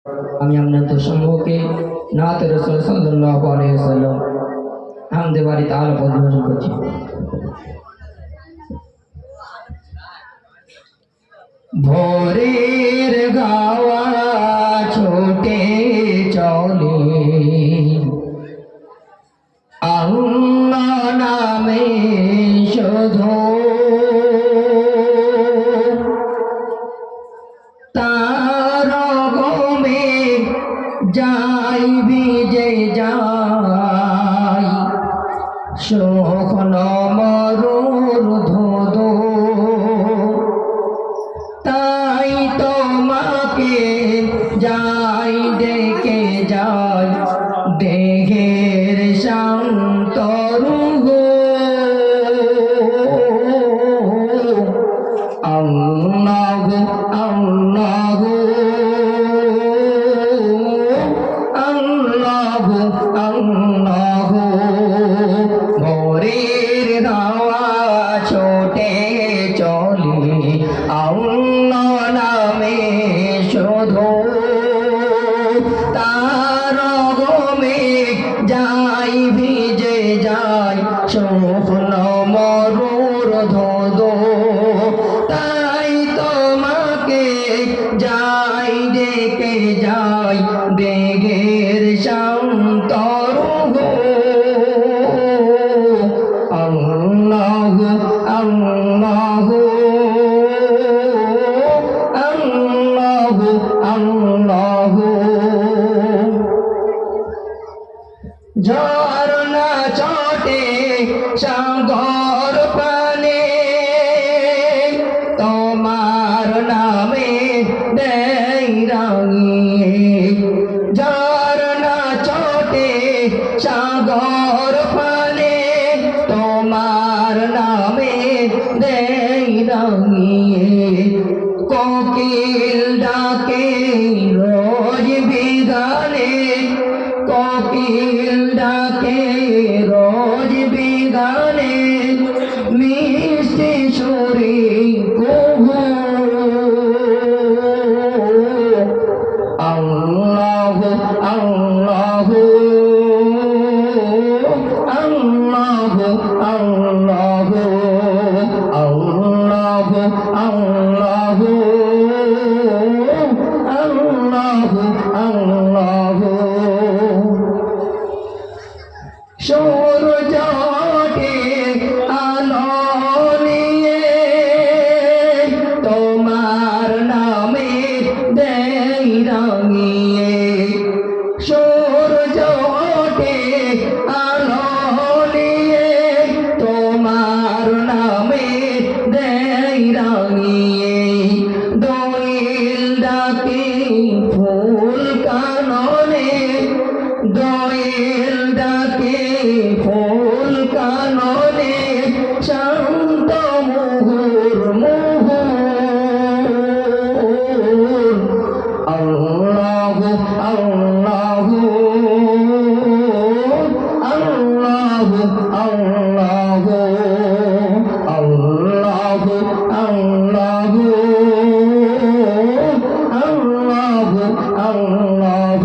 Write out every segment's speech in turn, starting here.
আমি আপনাদের সম্মুখে নাত রাসূল সাল্লাল্লাহু আলাইহি ওয়াসাল্লাম হামদে বাড়ি তাআলা পরিবেশন করছি। ভোরের গাওয়া ছোটে চলে আল্লাহ নামে শুধু, তার গমে যাই বিজে যাই শোকন মরুর ধুধু, তাই তোমাকে যাই ডেকে যাই দেহের শান্ত রুহ। আল্লাহ আল্লাহ আল্লাহ আল্লাহ, ভোরের দাওয়া ছোটে চলে আল্লাহ নামে শুধু, তার গমে যাই ভিজে যাই শুকনো মরুর ধুধু, তাই তোমাকে যাই ডেকে যাই দেহের শান্ত রুহ। আল্লাহ আল্লাহ আল্লাহ আল্লাহ, ঝরনা চটে সাগর পানে তোমার নামে দেই রাঙিয়ে, ঝরনা চটে সাগর পানে তোমার নামে দেই রাঙিয়ে, কোকিল ডাকে রোজ বিগানে, কোকিল ডাকে রোজ বিগানে মিষ্টি সুরে কুহু। আল্লাহ আল্লাহ আল্লাহ আল্লাহ আল্লাহ আল্লাহ আল্লাহ আল্লাহ, সূর্য ওঠে আলো নিয়ে তোমার নামে দেই রাঙিয়ে, সূর্য ওঠে আলো নিয়ে তোমার নামে দেই রাঙিয়ে, দোয়েল ডাকে ফুল কাননে, দোয়েল ডাকে ফুল কাননে শান্ত মুহুর মুহুর। আল্লাহ আল্লাহ আল্লাহ আল্লাহ আল্লাহ আল্লাহ আল্লাহ আল্লাহ,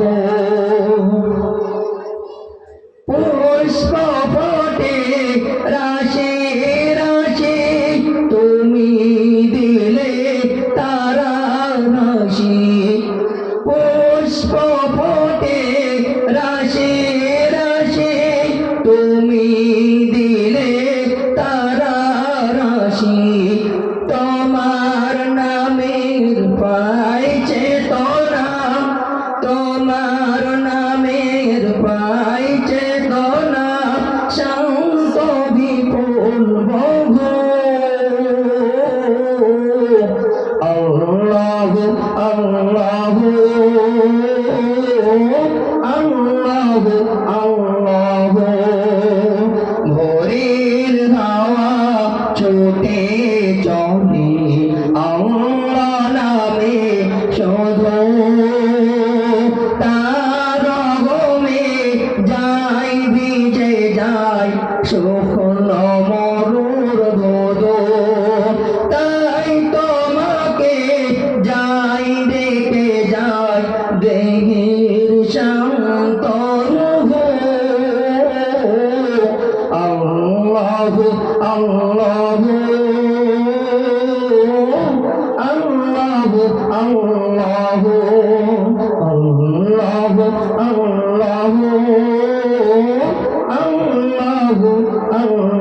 পুষ্প ফোটে রাশি রাশি তুমি দিলে তারা রাশি, পুষ্প ফোটে রাশি রাশি তুমি দিলে তারা রাশি, তোমার নামের পাই চেতনা, তোমার নামের পাই চেতনা শান্ত বিপুল বহু। আল্লাহ আল্লাহ আল্লাহ আল্লাহ, ভোরের হাওয়া ছোটে চলে আল্লাহ নামে শুধু, তার গমে যাই ভিজে যাই শুকনো মরুর ধুধু, তাই তোমাকে যাই ডেকে যাই দে মেহের শান্তর হো আল্লাহ আল্লাহ আল্লাহ আল্লাহ আল্লাহ আল্লাহ আল্লাহ আল্লাহ